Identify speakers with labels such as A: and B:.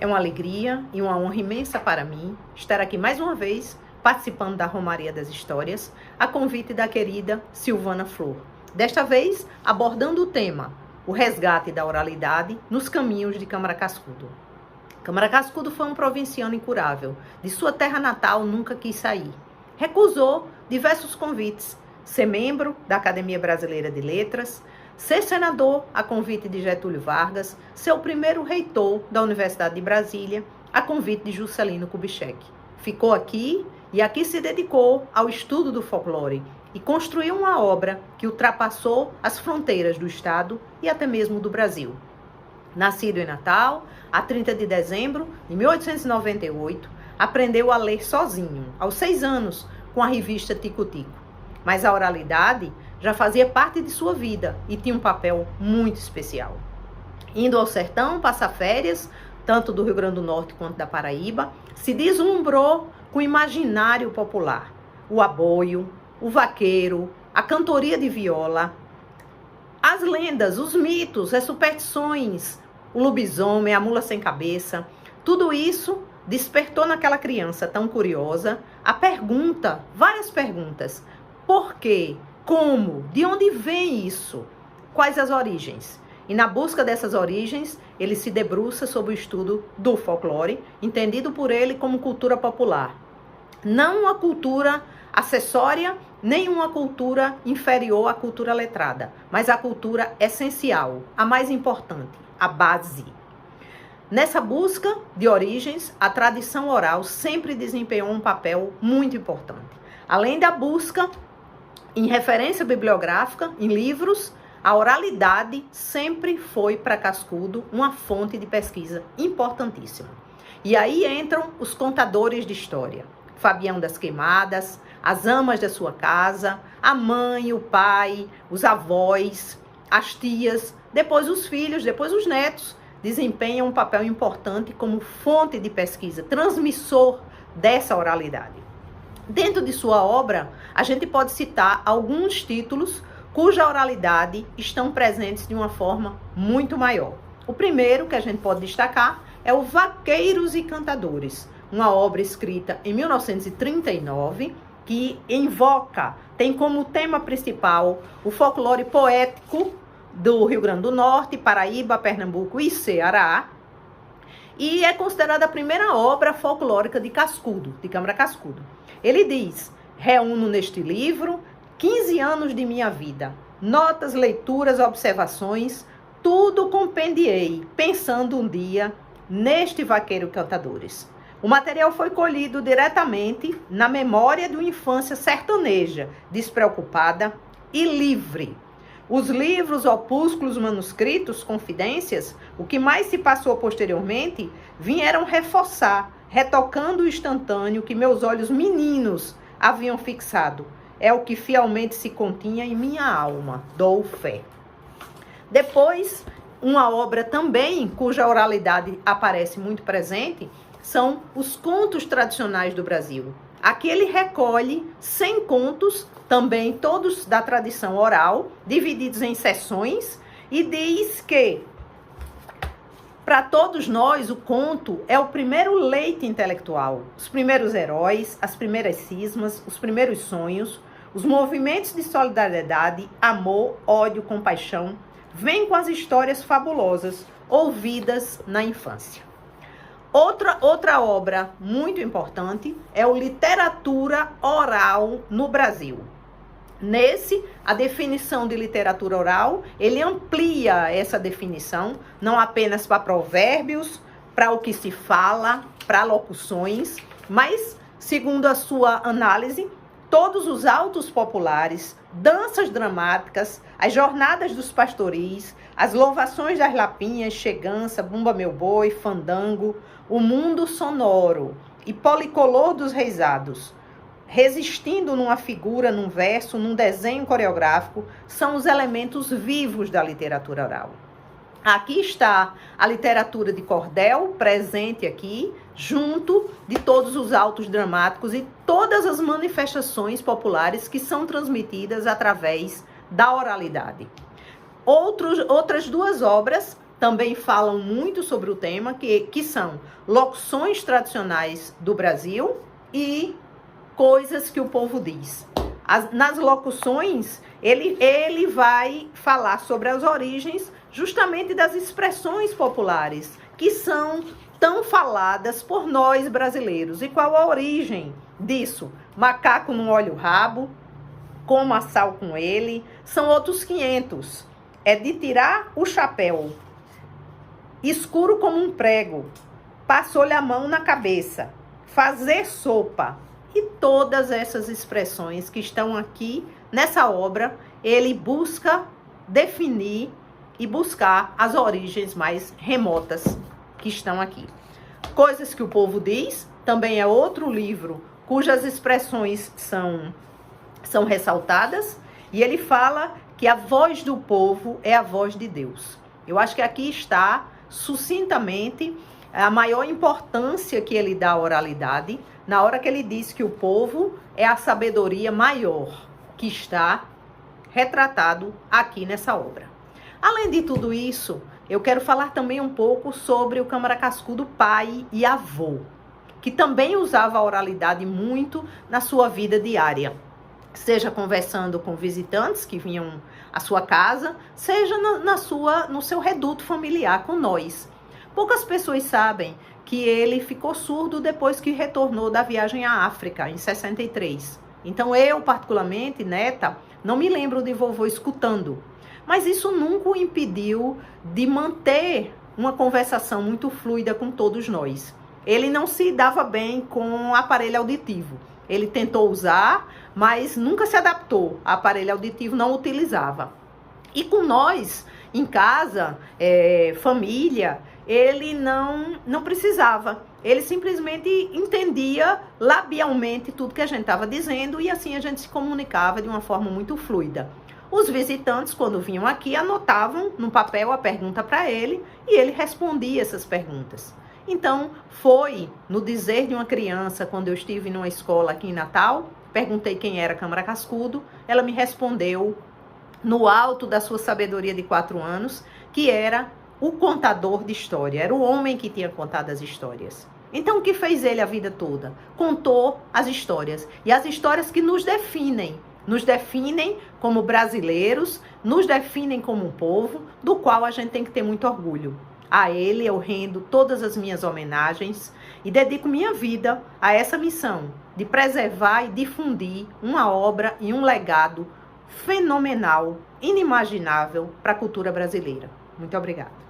A: É uma alegria e uma honra imensa para mim estar aqui mais uma vez participando da Romaria das Histórias, a convite da querida Silvana Flor. Desta vez, abordando o tema, o resgate da oralidade nos caminhos de Câmara Cascudo. Câmara Cascudo foi um provinciano incurável. De sua terra natal nunca quis sair. Recusou diversos convites. Ser membro da Academia Brasileira de Letras, ser senador a convite de Getúlio Vargas, ser o primeiro reitor da Universidade de Brasília a convite de Juscelino Kubitschek. Ficou aqui e aqui se dedicou ao estudo do folclore e construiu uma obra que ultrapassou as fronteiras do Estado e até mesmo do Brasil. Nascido em Natal, a 30 de dezembro de 1898, aprendeu a ler sozinho, aos 6 anos, com a revista Tico Tico. Mas a oralidade já fazia parte de sua vida e tinha um papel muito especial. Indo ao sertão passar férias, tanto do Rio Grande do Norte quanto da Paraíba, se deslumbrou com o imaginário popular. O aboio, o vaqueiro, a cantoria de viola, as lendas, os mitos, as superstições, o lobisomem, a mula sem cabeça, tudo isso despertou naquela criança tão curiosa a pergunta, várias perguntas. Por quê? Como? De onde vem isso? Quais as origens? E na busca dessas origens, ele se debruça sobre o estudo do folclore, entendido por ele como cultura popular. Não uma cultura acessória, nem uma cultura inferior à cultura letrada, mas a cultura essencial, a mais importante, a base. Nessa busca de origens, a tradição oral sempre desempenhou um papel muito importante. Além da busca em referência bibliográfica, em livros, a oralidade sempre foi para Cascudo uma fonte de pesquisa importantíssima. E aí entram os contadores de história. Fabião das Queimadas, as amas da sua casa, a mãe, o pai, os avós, as tias, depois os filhos, depois os netos, desempenham um papel importante como fonte de pesquisa, transmissor dessa oralidade. Dentro de sua obra, a gente pode citar alguns títulos cuja oralidade estão presentes de uma forma muito maior. O primeiro que a gente pode destacar é o Vaqueiros e Cantadores, uma obra escrita em 1939, que tem como tema principal o folclore poético do Rio Grande do Norte, Paraíba, Pernambuco e Ceará, e é considerada a primeira obra folclórica de Cascudo, de Câmara Cascudo. Ele diz: reúno neste livro 15 anos de minha vida, notas, leituras, observações, tudo compendiei, pensando um dia neste Vaqueiro Cantadores. O material foi colhido diretamente na memória de uma infância sertaneja, despreocupada e livre. Os livros, opúsculos, manuscritos, confidências, o que mais se passou posteriormente, vieram reforçar, retocando o instantâneo que meus olhos meninos haviam fixado. É o que fielmente se continha em minha alma, dou fé. Depois, uma obra também cuja oralidade aparece muito presente, são os contos tradicionais do Brasil. Aqui ele recolhe 100 contos, também todos da tradição oral, divididos em seções, e diz que, para todos nós, o conto é o primeiro leite intelectual, os primeiros heróis, as primeiras cismas, os primeiros sonhos, os movimentos de solidariedade, amor, ódio, compaixão, vêm com as histórias fabulosas ouvidas na infância. Outra obra muito importante é o Literatura Oral no Brasil. Nesse, a definição de literatura oral, ele amplia essa definição, não apenas para provérbios, para o que se fala, para locuções, mas, segundo a sua análise, todos os autos populares, danças dramáticas, as jornadas dos pastoris, as louvações das lapinhas, chegança, bumba meu boi, fandango, o mundo sonoro e policolor dos reisados, resistindo numa figura, num verso, num desenho coreográfico, são os elementos vivos da literatura oral. Aqui está a literatura de cordel, presente aqui, junto de todos os autos dramáticos e todas as manifestações populares que são transmitidas através da oralidade. Outras duas obras também falam muito sobre o tema, que são locuções tradicionais do Brasil e coisas que o povo diz. Nas locuções, ele vai falar sobre as origens justamente das expressões populares, que são tão faladas por nós brasileiros. E qual a origem disso? Macaco não olha o rabo, coma sal com ele, são outros 500. É de tirar o chapéu, escuro como um prego, passou-lhe a mão na cabeça, fazer sopa. E todas essas expressões que estão aqui nessa obra, ele busca definir e buscar as origens mais remotas que estão aqui. Coisas que o povo diz, também é outro livro cujas expressões são ressaltadas, e ele fala que a voz do povo é a voz de Deus. Eu acho que aqui está sucintamente a maior importância que ele dá à oralidade, na hora que ele diz que o povo é a sabedoria maior que está retratado aqui nessa obra. Além de tudo isso, eu quero falar também um pouco sobre o Câmara Cascudo pai e avô, que também usava a oralidade muito na sua vida diária, seja conversando com visitantes que vinham à sua casa, seja no seu reduto familiar com nós. Poucas pessoas sabem que ele ficou surdo depois que retornou da viagem à África, em 63. Então eu, particularmente, neta, não me lembro de vovô escutando. Mas isso nunca o impediu de manter uma conversação muito fluida com todos nós. Ele não se dava bem com aparelho auditivo. Ele tentou usar, mas nunca se adaptou. Aparelho auditivo não utilizava. E com nós, em casa, família, ele não precisava. Ele simplesmente entendia labialmente tudo que a gente estava dizendo e assim a gente se comunicava de uma forma muito fluida. Os visitantes, quando vinham aqui, anotavam no papel a pergunta para ele e ele respondia essas perguntas. Então, foi no dizer de uma criança, quando eu estive numa escola aqui em Natal, perguntei quem era Câmara Cascudo, ela me respondeu, no alto da sua sabedoria de 4 anos, que era o contador de história, era o homem que tinha contado as histórias. Então, o que fez ele a vida toda? Contou as histórias, e as histórias que nos definem como brasileiros, nos definem como um povo, do qual a gente tem que ter muito orgulho. A ele eu rendo todas as minhas homenagens e dedico minha vida a essa missão de preservar e difundir uma obra e um legado fenomenal, inimaginável para a cultura brasileira. Muito obrigada.